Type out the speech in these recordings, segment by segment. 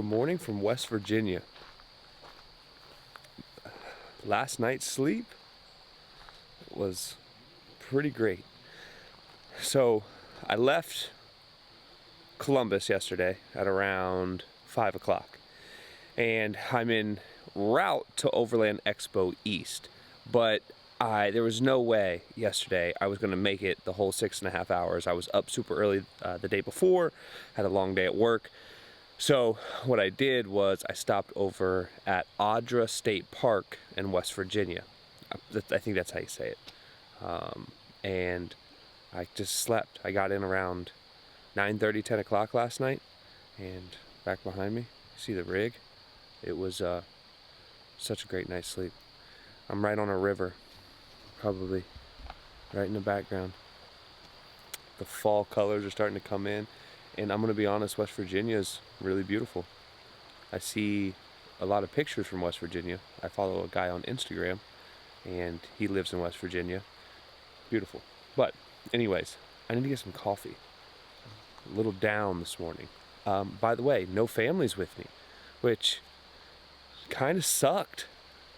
morning from West Virginia. Last night's sleep was pretty great. So I left Columbus yesterday at around 5 o'clock, and I'm en route to Overland Expo East, but there was no way yesterday I was going to make it the whole 6.5 hours. I was up super early the day before, had a long day at work. So what I did was I stopped over at Audra State Park in West Virginia. I think that's how you say it. And I just slept. I got in around 9:30, 10 o'clock last night, and back behind me, see the rig? It was such a great night's sleep. I'm right on a river, probably right in the background. The fall colors are starting to come in, and I'm gonna be honest, West Virginia is really beautiful. I see a lot of pictures from West Virginia. I follow a guy on Instagram, and he lives in West Virginia. Beautiful. But anyways, I need to get some coffee. A little down this morning. By the way, no family's with me, which kind of sucked.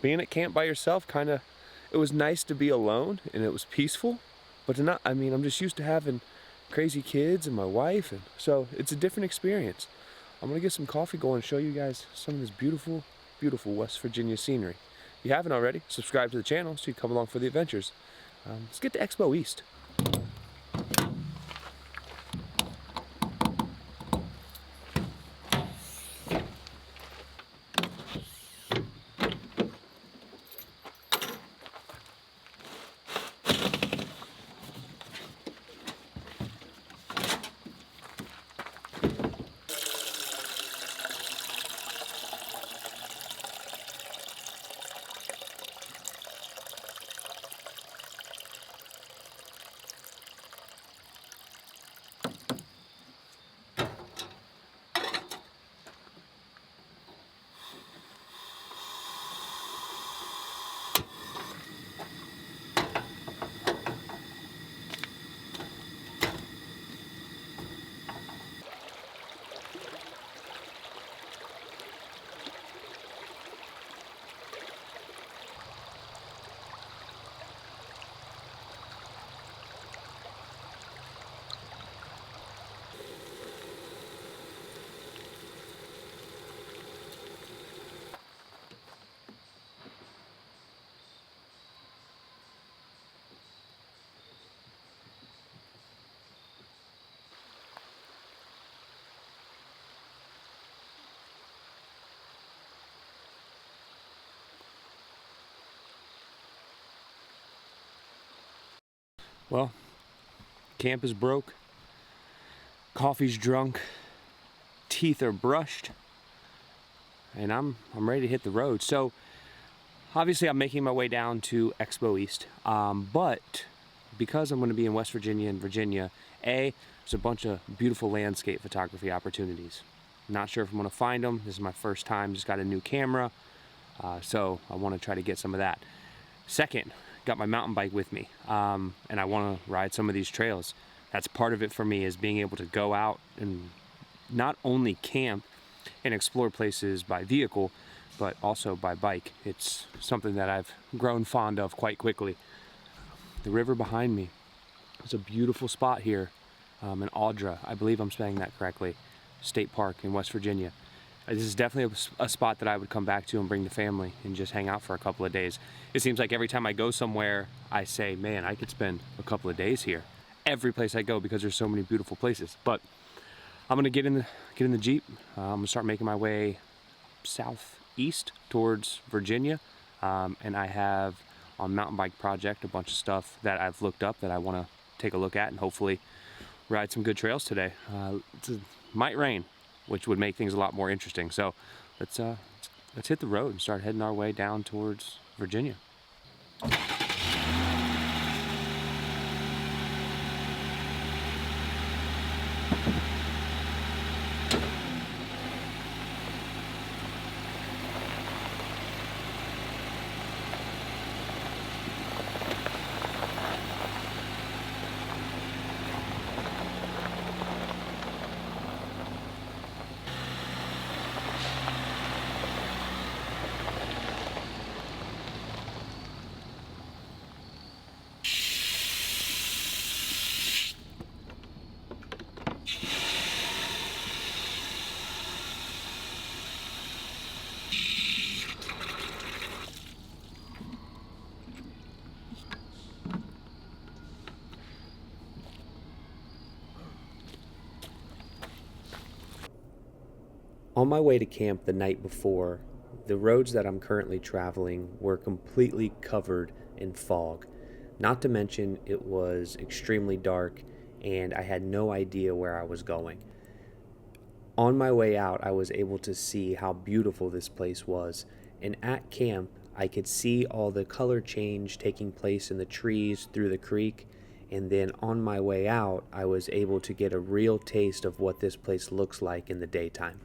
Being at camp by yourself, it was nice to be alone and it was peaceful, but I'm just used to having crazy kids and my wife, and so it's a different experience. I'm gonna get some coffee going and show you guys some of this beautiful, beautiful West Virginia scenery. If you haven't already, subscribe to the channel so you can come along for the adventures. Let's get to Expo East. Well, camp is broke, coffee's drunk, teeth are brushed, and I'm ready to hit the road. So obviously I'm making my way down to Expo East, but because I'm going to be in West Virginia and Virginia, there's a bunch of beautiful landscape photography opportunities. Not sure if I'm going to find them. This is my first time, just got a new camera, so I want to try to get some of that. Second, got my mountain bike with me, and I want to ride some of these trails. That's part of it for me, is being able to go out and not only camp and explore places by vehicle, but also by bike. It's something that I've grown fond of quite quickly. The river behind me is a beautiful spot here in Audra, I believe I'm saying that correctly, State Park in West Virginia. This is definitely a spot that I would come back to and bring the family and just hang out for a couple of days. It seems like every time I go somewhere, I say, man, I could spend a couple of days here. Every place I go, because there's so many beautiful places. But I'm gonna get in the Jeep. I'm gonna start making my way southeast towards Virginia. And I have on Mountain Bike Project a bunch of stuff that I've looked up that I wanna take a look at and hopefully ride some good trails today. It might rain, which would make things a lot more interesting. So let's hit the road and start heading our way down towards Virginia. On my way to camp the night before, the roads that I'm currently traveling were completely covered in fog. Not to mention, it was extremely dark and I had no idea where I was going. On my way out, I was able to see how beautiful this place was, and at camp, I could see all the color change taking place in the trees through the creek, and then on my way out, I was able to get a real taste of what this place looks like in the daytime.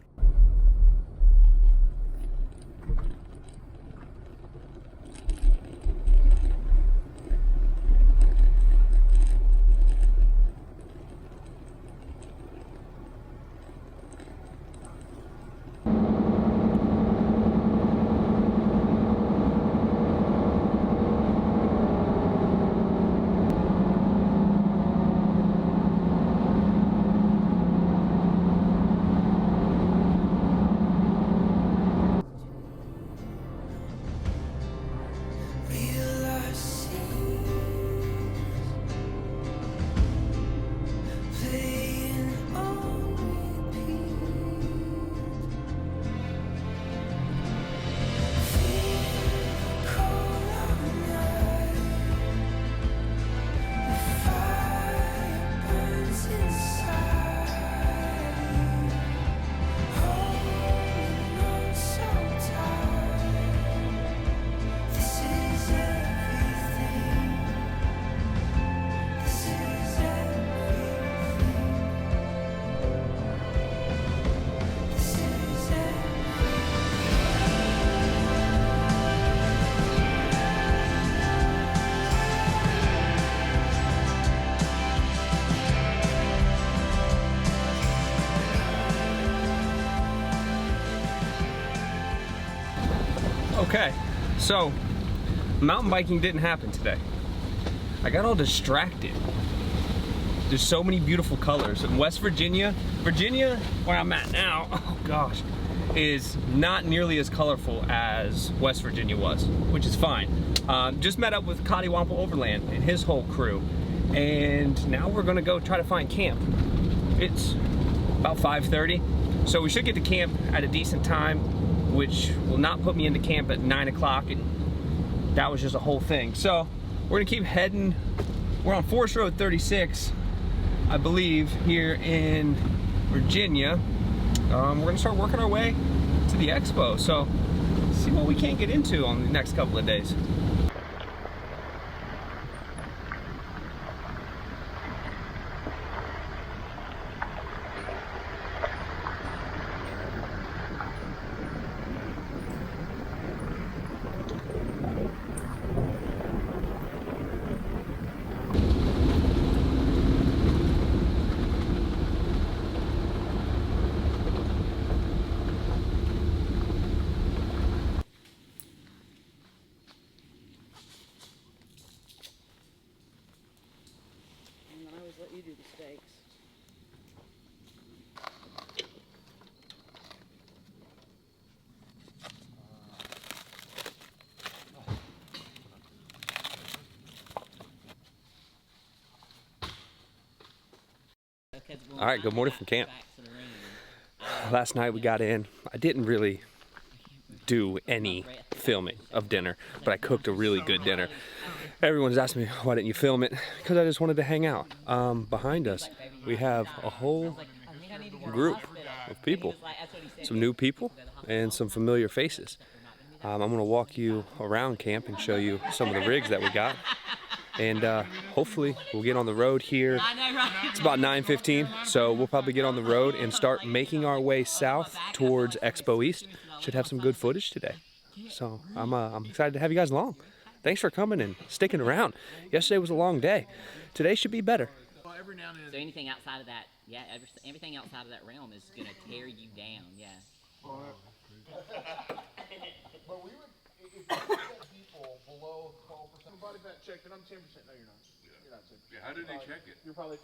Okay, so mountain biking didn't happen today. I got all distracted. There's so many beautiful colors. In West Virginia, where I'm at now, oh gosh, is not nearly as colorful as West Virginia was, which is fine. Just met up with Overland and his whole crew, and now we're gonna go try to find camp. It's about 5:30, so we should get to camp at a decent time, which will not put me into camp at 9 o'clock, and that was just a whole thing. So we're gonna keep heading. We're on Forest Road 36, I believe, here in Virginia. We're gonna start working our way to the expo, so see what we can get into on the next couple of days. You do the steaks. All right, good morning from camp. Last night we got in. I didn't really do any filming of dinner, but I cooked a really good dinner. Everyone's asking me, why didn't you film it? Because I just wanted to hang out. Behind us, we have a whole group of people, some new people and some familiar faces. I'm gonna walk you around camp and show you some of the rigs that we got. And hopefully we'll get on the road here. It's about 9:15, so we'll probably get on the road and start making our way south towards Expo East. Should have some good footage today. So I'm excited to have you guys along. Thanks for coming and sticking around. Yesterday was a long day. Today should be better. So anything outside of that, yeah, everything outside of that realm is gonna tear you down, yeah. But we would, if you get people below 12%, body fat check, then I'm 10%. No, you're not. Yeah. You're not 10%. Yeah, how did they check it? You're probably.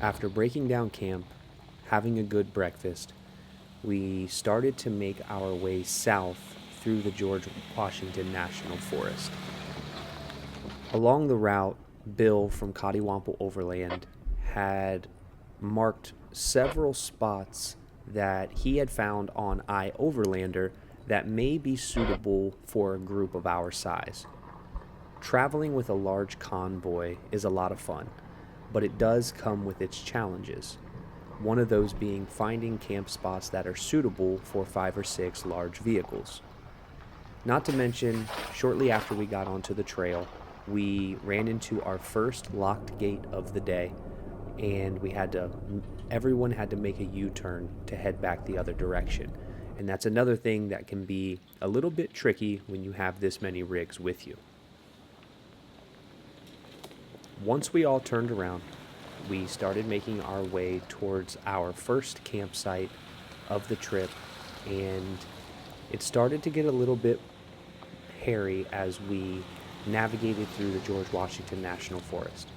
After breaking down camp, having a good breakfast, we started to make our way south through the George Washington National Forest. Along the route, Bill from Cottywample Overland had marked several spots that he had found on iOverlander that may be suitable for a group of our size. Traveling with a large convoy is a lot of fun, but it does come with its challenges. One of those being finding camp spots that are suitable for 5 or 6 large vehicles. Not to mention, shortly after we got onto the trail, we ran into our first locked gate of the day, and everyone had to make a U-turn to head back the other direction. And that's another thing that can be a little bit tricky when you have this many rigs with you. Once we all turned around, we started making our way towards our first campsite of the trip, and it started to get a little bit hairy as we navigated through the George Washington National Forest.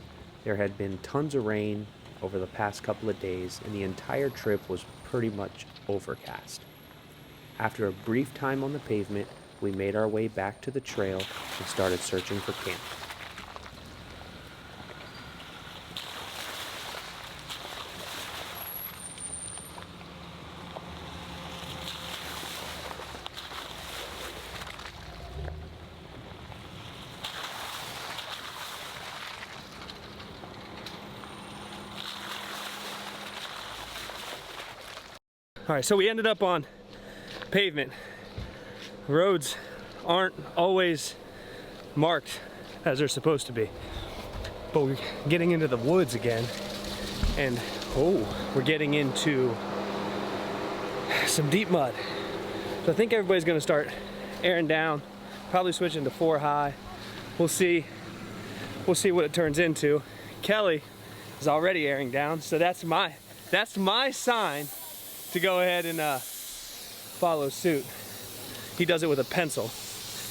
There had been tons of rain over the past couple of days, and the entire trip was pretty much overcast. After a brief time on the pavement, we made our way back to the trail and started searching for camp. All right, so we ended up on pavement. Roads aren't always marked as they're supposed to be, but we're getting into the woods again, and we're getting into some deep mud. So I think everybody's gonna start airing down, probably switching to 4 high. We'll see what it turns into. Kelly is already airing down, so that's my sign to go ahead and follow suit. He does it with a pencil.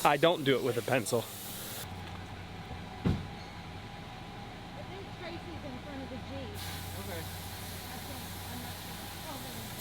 I don't do it with a pencil. I think Tracy's in front of the Jeep. Okay. I think, I'm not sure. Oh, there we go.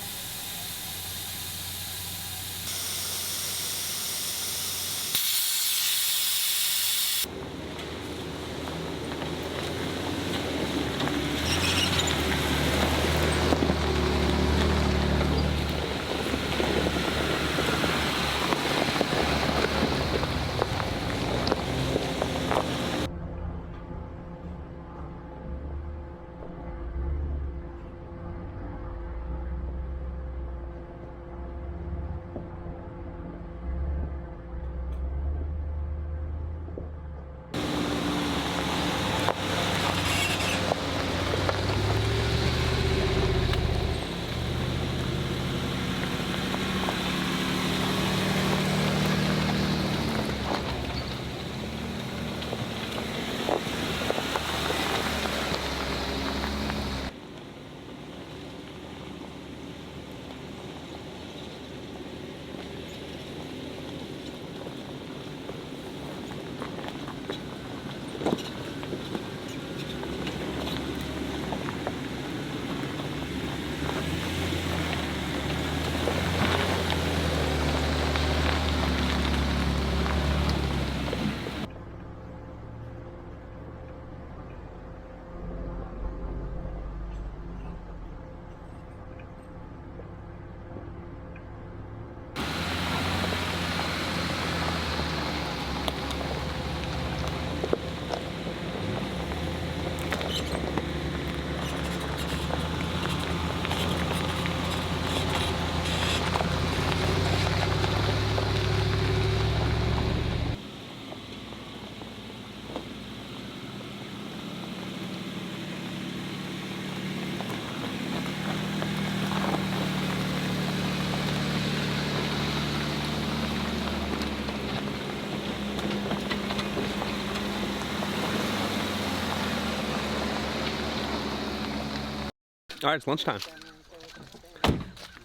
All right, it's lunchtime.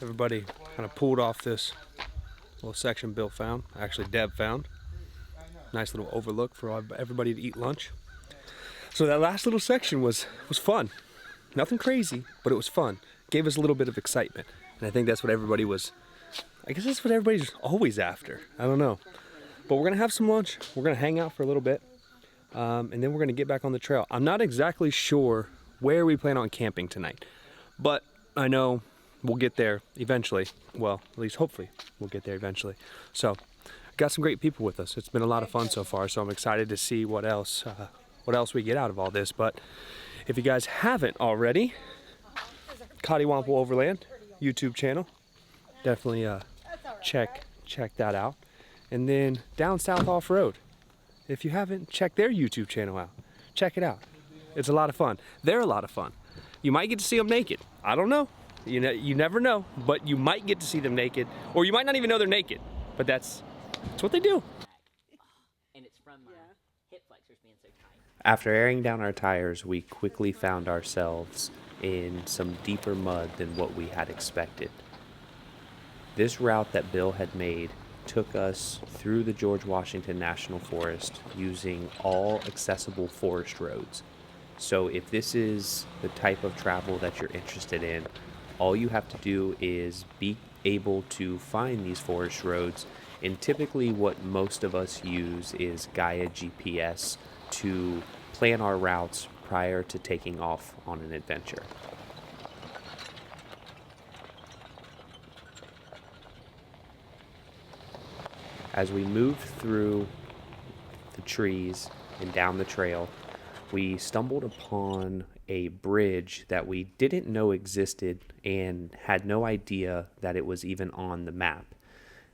Everybody kind of pulled off this little section Bill found, actually Deb found. Nice little overlook for everybody to eat lunch. So that last little section was fun. Nothing crazy, but it was fun. Gave us a little bit of excitement. And I think that's what everybody was, I guess that's what everybody's always after. I don't know. But we're gonna have some lunch. We're gonna hang out for a little bit. And then we're gonna get back on the trail. I'm not exactly sure where we plan on camping tonight, but I know we'll get there eventually. Well, at least hopefully we'll get there eventually. So, got some great people with us. It's been a lot of fun so far, so I'm excited to see what else we get out of all this. But if you guys haven't already, Cottywomple Overland YouTube channel, definitely check that out. And then Down South Off Road, if you haven't checked their YouTube channel out, check it out. It's a lot of fun. They're a lot of fun. You might get to see them naked. I don't know. You never know, but you might get to see them naked, or you might not even know they're naked. But that's what they do. And it's from my hip flexors being so tight. After airing down our tires, we quickly found ourselves in some deeper mud than what we had expected. This route that Bill had made took us through the George Washington National Forest using all accessible forest roads. So if this is the type of travel that you're interested in, all you have to do is be able to find these forest roads. And typically what most of us use is Gaia GPS to plan our routes prior to taking off on an adventure. As we moved through the trees and down the trail, we stumbled upon a bridge that we didn't know existed and had no idea that it was even on the map.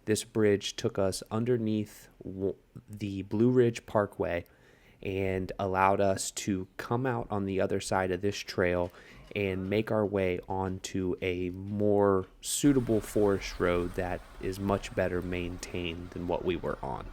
This bridge took us underneath the Blue Ridge Parkway and allowed us to come out on the other side of this trail and make our way onto a more suitable forest road that is much better maintained than what we were on.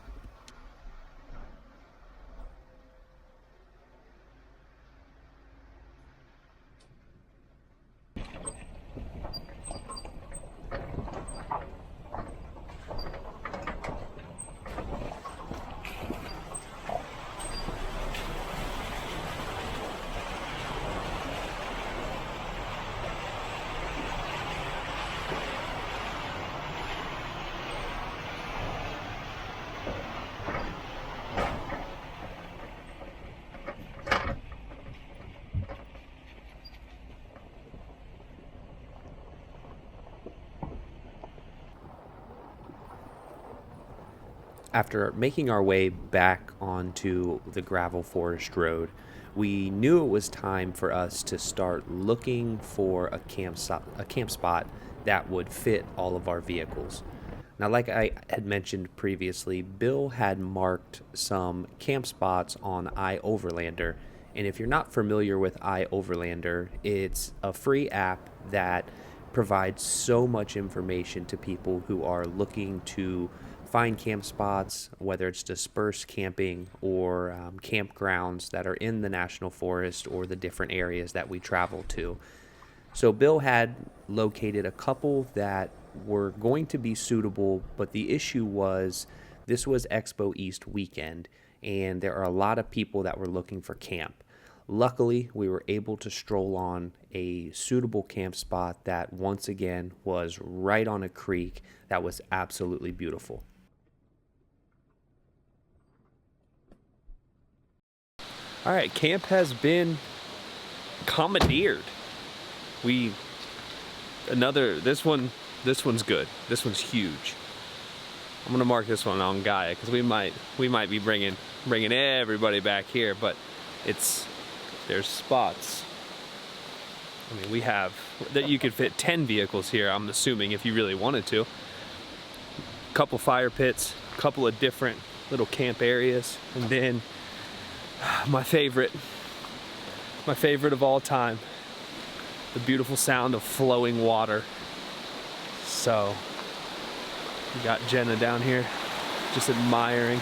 After making our way back onto the gravel forest road, we knew it was time for us to start looking for a camp spot that would fit all of our vehicles. Now, like I had mentioned previously, Bill had marked some camp spots on iOverlander, and if you're not familiar with iOverlander, it's a free app that provides so much information to people who are looking to find camp spots, whether it's dispersed camping or campgrounds that are in the national forest or the different areas that we travel to. So Bill had located a couple that were going to be suitable, but the issue was this was Expo East weekend, and there are a lot of people that were looking for camp. Luckily, we were able to stroll on a suitable camp spot that once again was right on a creek that was absolutely beautiful. All right, camp has been commandeered. This one's good. This one's huge. I'm gonna mark this one on Gaia because we might be bringing everybody back here, but there's spots. I mean, we have that you could fit 10 vehicles here, I'm assuming, if you really wanted to. A couple fire pits, a couple of different little camp areas, and then my favorite of all time, the beautiful sound of flowing water. So we got Jenna down here just admiring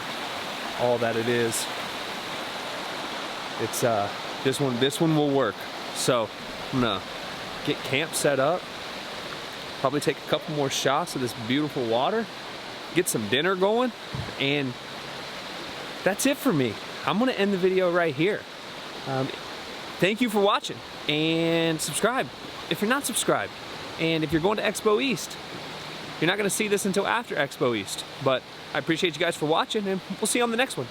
all that it is. It's this one will work. So I'm gonna get camp set up, probably take a couple more shots of this beautiful water, get some dinner going, and that's it for me. I'm gonna end the video right here. Thank you for watching. and subscribe if you're not subscribed. And if you're going to Expo East, you're not going to see this until after Expo East. But I appreciate you guys for watching, and we'll see you on the next one.